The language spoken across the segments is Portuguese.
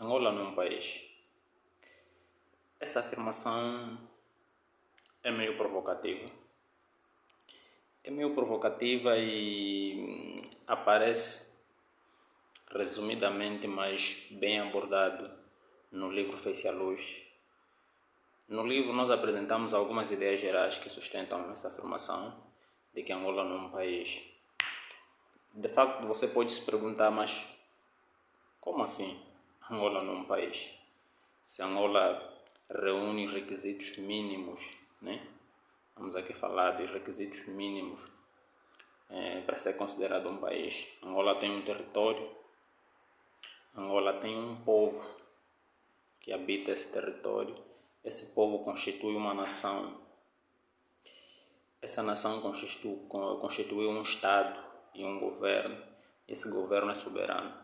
Angola não é um país. Essa afirmação é meio provocativa. É meio provocativa e aparece resumidamente, mas bem abordado no livro Fez-se a Luz. No livro nós apresentamos algumas ideias gerais que sustentam essa afirmação de que Angola não é um país. De facto, você pode se perguntar, mas como assim Angola não é um país? Se Angola reúne os requisitos mínimos, né? Vamos aqui falar dos requisitos mínimos para ser considerado um país. Angola tem um território, Angola tem um povo que habita esse território. Esse povo constitui uma nação. Essa nação constitui um Estado e um governo. Esse governo é soberano.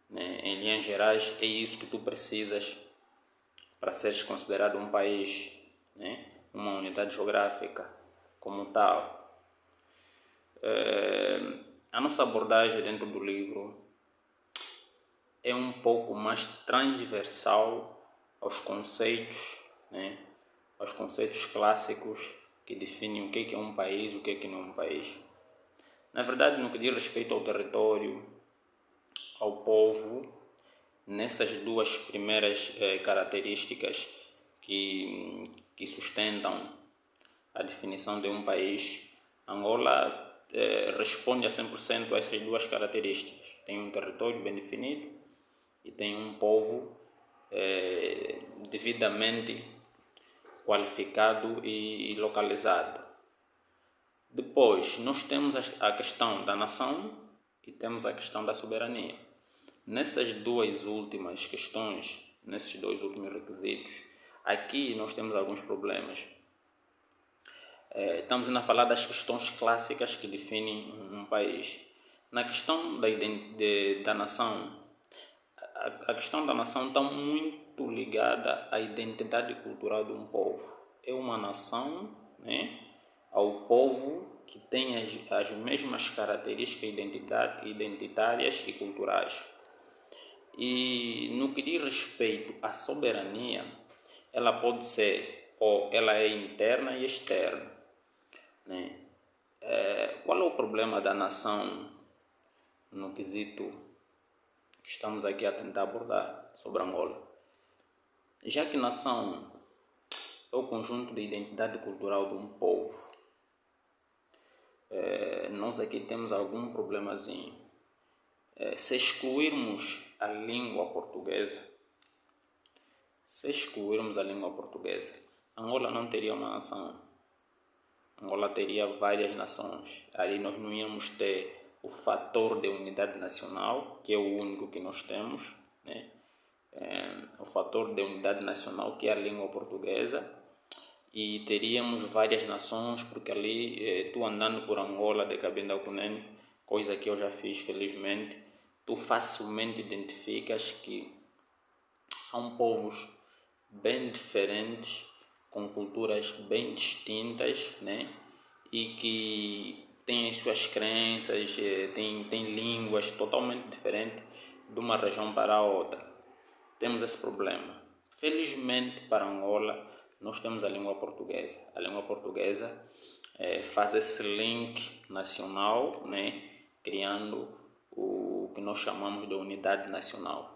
Em linhas gerais, é isso que tu precisas para seres considerado um país, né? Uma unidade geográfica como tal. A nossa abordagem dentro do livro é um pouco mais transversal aos conceitos, né? Aos conceitos clássicos que definem o que é um país e o que não é um país. Na verdade, no que diz respeito ao território, ao povo, nessas duas primeiras características que sustentam a definição de um país, Angola responde a 100% a essas duas características. Tem um território bem definido e tem um povo devidamente qualificado e localizado. Depois, nós temos a questão da nação e temos a questão da soberania. Nessas duas últimas questões, nesses dois últimos requisitos, aqui nós temos alguns problemas. Estamos a falar das questões clássicas que definem um país. Na questão da nação, a questão da nação está muito ligada à identidade cultural de um povo. É uma nação, né, ao povo que tem as mesmas características identitárias e culturais. E no que diz respeito à soberania, ela pode ser, ou ela é interna e externa, né? Qual é o problema da nação no quesito que estamos aqui a tentar abordar sobre Angola? Já que nação é o conjunto de identidade cultural de um povo, nós aqui temos algum problemazinho. Se excluirmos a língua portuguesa, Angola não teria uma nação. Angola teria várias nações. Aí nós não íamos ter o fator de unidade nacional, que é o único que nós temos, né? O fator de unidade nacional, que é a língua portuguesa, e teríamos várias nações, porque ali, tu andando por Angola, de Cabinda ao Cunene, coisa que eu já fiz felizmente, tu facilmente identificas que são povos bem diferentes, com culturas bem distintas, né? E que têm as suas crenças, têm línguas totalmente diferentes de uma região para a outra. Temos esse problema. Felizmente para Angola, nós temos a língua portuguesa. A língua portuguesa faz esse link nacional, né? Criando o que nós chamamos de unidade nacional.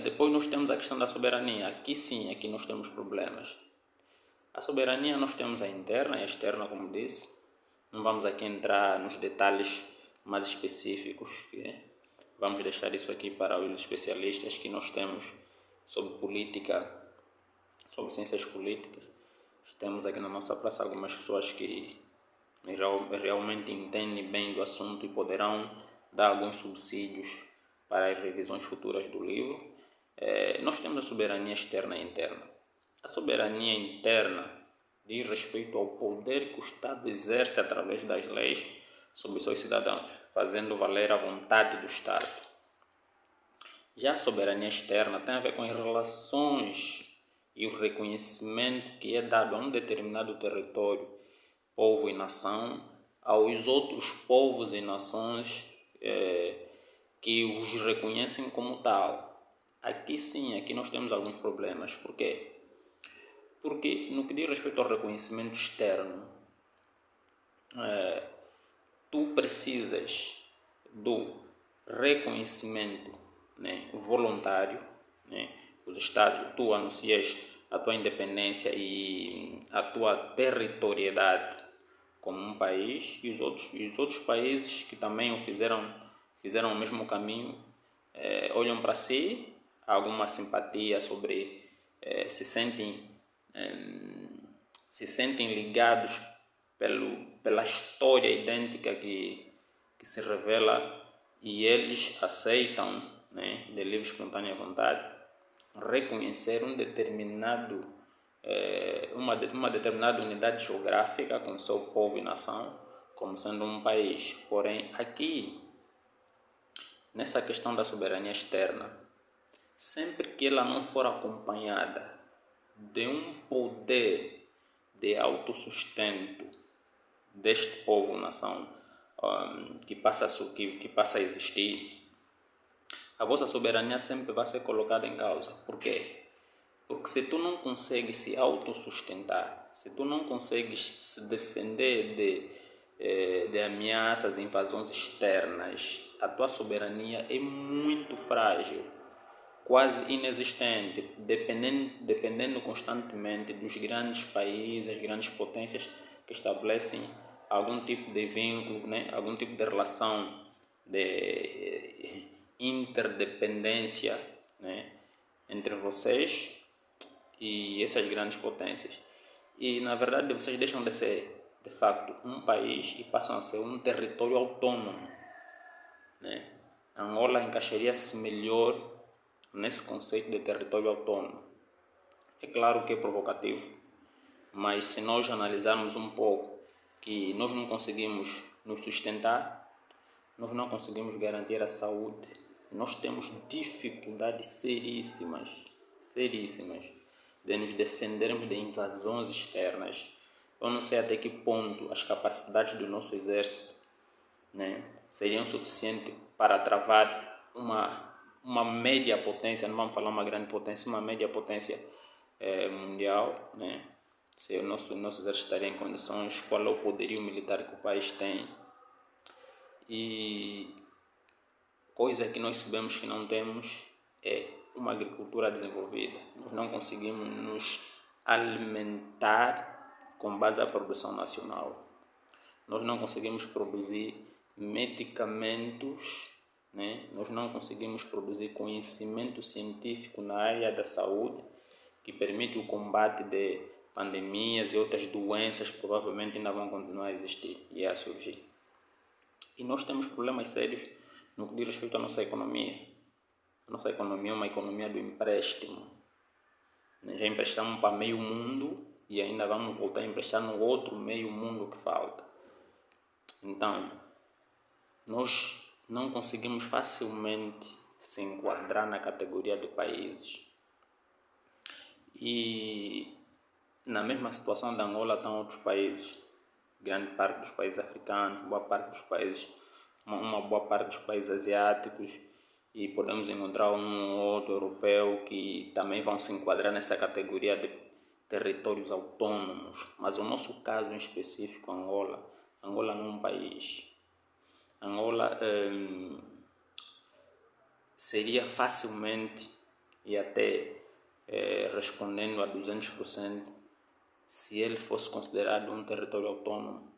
Depois nós temos a questão da soberania. Aqui sim, aqui nós temos problemas. A soberania nós temos a interna e a externa, como disse. Não vamos aqui entrar nos detalhes mais específicos. Vamos deixar isso aqui para os especialistas que nós temos sobre política, sobre ciências políticas. Temos aqui na nossa praça algumas pessoas que realmente entendem bem do assunto e poderão dar alguns subsídios para as revisões futuras do livro. Nós temos a soberania externa e interna. A soberania interna diz respeito ao poder que o Estado exerce através das leis sobre os seus cidadãos, fazendo valer a vontade do Estado. Já a soberania externa tem a ver com as relações e o reconhecimento que é dado a um determinado território, povo e nação, aos outros povos e nações que os reconhecem como tal. Aqui sim, aqui nós temos alguns problemas. Por quê? Porque no que diz respeito ao reconhecimento externo, tu precisas do reconhecimento, né, voluntário, né? Os Estados, tu anuncias a tua independência e a tua territorialidade como um país, e os outros países que também fizeram o mesmo caminho, olham para si, alguma simpatia sobre, se sentem se sentem ligados pela história idêntica que se revela, e eles aceitam, né, de livre e espontânea vontade, reconhecer uma determinada unidade geográfica com seu povo e nação como sendo um país. Porém, aqui, nessa questão da soberania externa, sempre que ela não for acompanhada de um poder de autossustento deste povo, nação, que passa a existir, a vossa soberania sempre vai ser colocada em causa. Por quê? Porque se tu não consegues se autossustentar, se tu não consegues se defender de ameaças, invasões externas, a tua soberania é muito frágil, quase inexistente, dependendo constantemente dos grandes países, grandes potências que estabelecem algum tipo de vínculo, né? Algum tipo de relação de interdependência, né, entre vocês e essas grandes potências. E na verdade vocês deixam de ser de facto um país e passam a ser um território autônomo, né? Angola encaixaria-se melhor nesse conceito de território autônomo. É claro que é provocativo, mas se nós analisarmos um pouco que nós não conseguimos nos sustentar, nós não conseguimos garantir a saúde, nós temos dificuldades seríssimas de nos defendermos de invasões externas. Eu não sei até que ponto as capacidades do nosso exército, né, seriam suficientes para travar uma média potência, não vamos falar uma grande potência, uma média potência mundial, né? Se o nosso exército estaria em condições, qual é o poderio militar que o país tem. E coisa que nós sabemos que não temos é uma agricultura desenvolvida. Nós não conseguimos nos alimentar com base à produção nacional. Nós não conseguimos produzir medicamentos, né? Nós não conseguimos produzir conhecimento científico na área da saúde que permite o combate de pandemias e outras doenças que provavelmente ainda vão continuar a existir e a surgir. E nós temos problemas sérios no que diz respeito à nossa economia. A nossa economia é uma economia do empréstimo. Já emprestamos para meio mundo e ainda vamos voltar a emprestar no outro meio mundo que falta. Então, nós não conseguimos facilmente se enquadrar na categoria de países. E na mesma situação da Angola estão outros países. Grande parte dos países africanos, uma boa parte dos países asiáticos, e podemos encontrar um ou outro europeu que também vão se enquadrar nessa categoria de territórios autônomos. Mas o nosso caso em específico, Angola não é um país. Angola seria facilmente e até respondendo a 200%, se ele fosse considerado um território autônomo.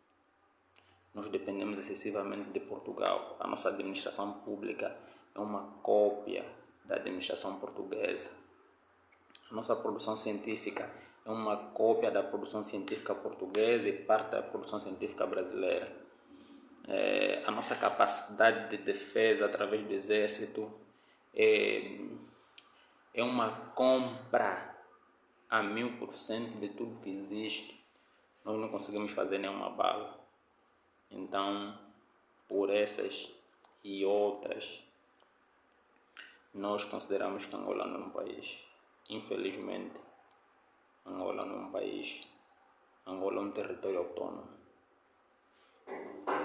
Nós dependemos excessivamente de Portugal. A nossa administração pública é uma cópia da administração portuguesa. A nossa produção científica é uma cópia da produção científica portuguesa e parte da produção científica brasileira. A nossa capacidade de defesa através do exército é uma compra a 1000% de tudo que existe. Nós não conseguimos fazer nenhuma bala. Então, por essas e outras, nós consideramos que Angola não é um país. Infelizmente, Angola não é um país. Angola é um território autônomo.